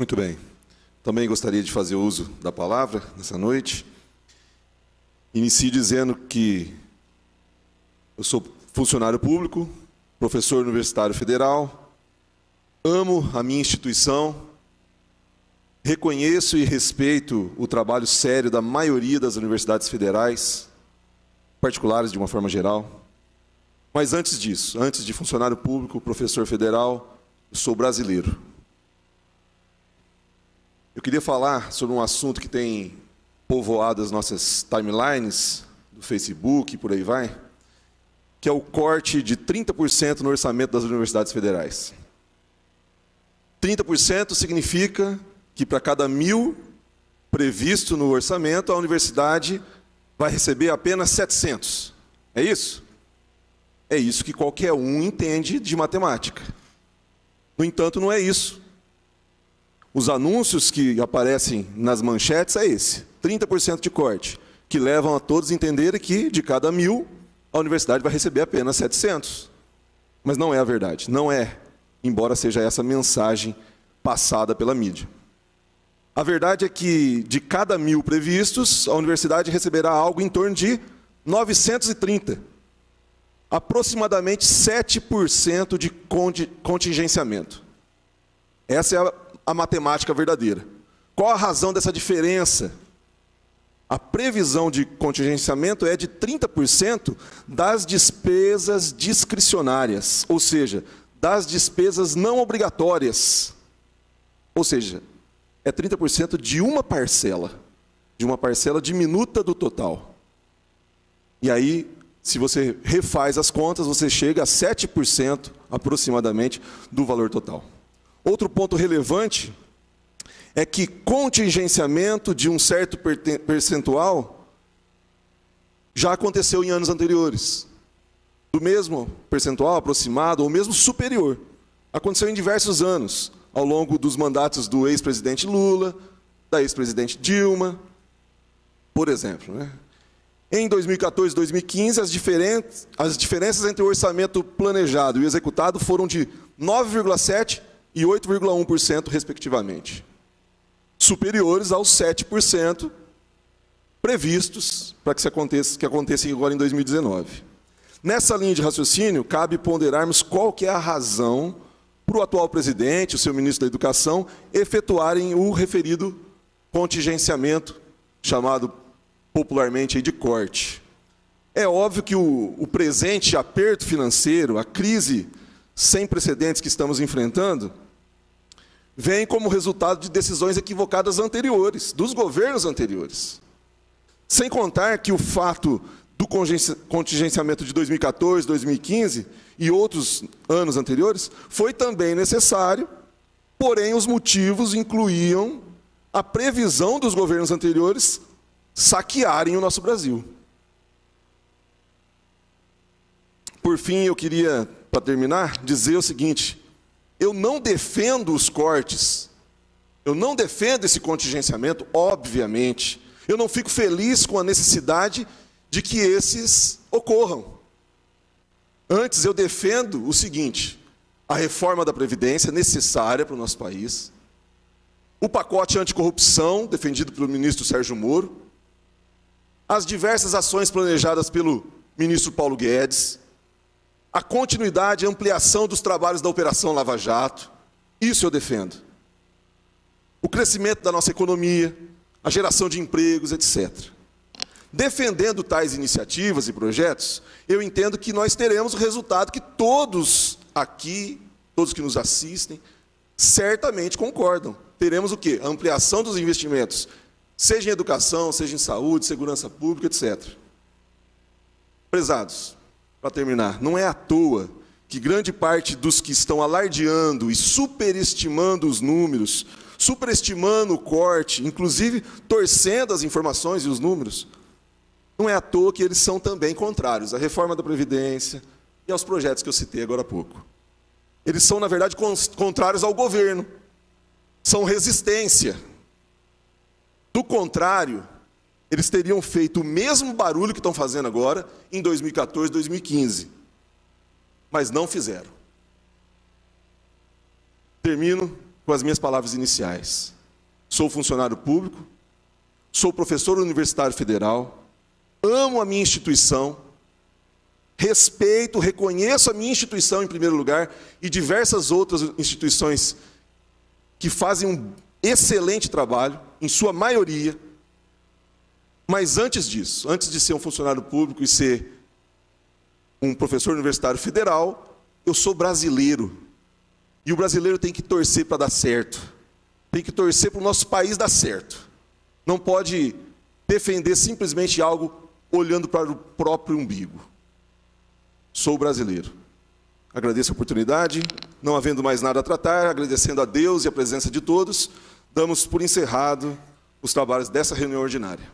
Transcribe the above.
Muito bem. Também gostaria de fazer uso da palavra nessa noite. Inicio dizendo que eu sou funcionário público, professor universitário federal, amo a minha instituição, reconheço e respeito o trabalho sério da maioria das universidades federais, particulares de uma forma geral. Mas antes disso, antes de funcionário público, professor federal, eu sou brasileiro. Eu queria falar sobre um assunto que tem povoado as nossas timelines do Facebook e por aí vai, que é o corte de 30% no orçamento das universidades federais. 30% significa que para cada 1.000 previsto no orçamento, a universidade vai receber apenas 700. É isso? É isso que qualquer um entende de matemática. No entanto, não é isso. Os anúncios que aparecem nas manchetes é esse, 30% de corte, que levam a todos a entenderem que, de cada 1.000, a universidade vai receber apenas 700. Mas não é a verdade, não é, embora seja essa mensagem passada pela mídia. A verdade é que, de cada 1.000 previstos, a universidade receberá algo em torno de 930. Aproximadamente 7% de contingenciamento. Essa é a matemática verdadeira. Qual a razão dessa diferença? A previsão de contingenciamento é de 30% das despesas discricionárias, ou seja, das despesas não obrigatórias. Ou seja, é 30% de uma parcela diminuta do total. E aí, se você refaz as contas, você chega a 7% aproximadamente do valor total. Outro ponto relevante é que contingenciamento de um certo percentual já aconteceu em anos anteriores. Do mesmo percentual aproximado ou mesmo superior. Aconteceu em diversos anos, ao longo dos mandatos do ex-presidente Lula, da ex-presidente Dilma, por exemplo, né? Em 2014 e 2015, as diferenças entre o orçamento planejado e executado foram de 9,7% e 8,1%, respectivamente. Superiores aos 7% previstos para que aconteça agora em 2019. Nessa linha de raciocínio, cabe ponderarmos qual que é a razão para o atual presidente, o seu ministro da Educação, efetuarem o referido contingenciamento, chamado popularmente de corte. É óbvio que o presente aperto financeiro, a crise sem precedentes que estamos enfrentando, vem como resultado de decisões equivocadas anteriores, dos governos anteriores. Sem contar que o fato do contingenciamento de 2014, 2015 e outros anos anteriores foi também necessário, porém os motivos incluíam a previsão dos governos anteriores saquearem o nosso Brasil. Por fim, eu queria, para terminar, dizer o seguinte: eu não defendo os cortes, eu não defendo esse contingenciamento, obviamente. Eu não fico feliz com a necessidade de que esses ocorram. Antes, eu defendo o seguinte: a reforma da Previdência necessária para o nosso país, o pacote anticorrupção, defendido pelo ministro Sérgio Moro, as diversas ações planejadas pelo ministro Paulo Guedes, a continuidade e ampliação dos trabalhos da Operação Lava Jato, isso eu defendo. O crescimento da nossa economia, a geração de empregos, etc. Defendendo tais iniciativas e projetos, eu entendo que nós teremos o resultado que todos aqui, todos que nos assistem, certamente concordam. Teremos o quê? A ampliação dos investimentos, seja em educação, seja em saúde, segurança pública, etc. Prezados, para terminar, não é à toa que grande parte dos que estão alardeando e superestimando os números, superestimando o corte, inclusive torcendo as informações e os números, não é à toa que eles são também contrários à reforma da Previdência e aos projetos que eu citei agora há pouco. Eles são, na verdade, contrários ao governo. São resistência. Do contrário, eles teriam feito o mesmo barulho que estão fazendo agora em 2014, 2015. Mas não fizeram. Termino com as minhas palavras iniciais. Sou funcionário público, sou professor universitário federal, amo a minha instituição, respeito, reconheço a minha instituição em primeiro lugar e diversas outras instituições que fazem um excelente trabalho, em sua maioria. Mas antes disso, antes de ser um funcionário público e ser um professor universitário federal, eu sou brasileiro. E o brasileiro tem que torcer para dar certo. Tem que torcer para o nosso país dar certo. Não pode defender simplesmente algo olhando para o próprio umbigo. Sou brasileiro. Agradeço a oportunidade. Não havendo mais nada a tratar, agradecendo a Deus e a presença de todos, damos por encerrado os trabalhos dessa reunião ordinária.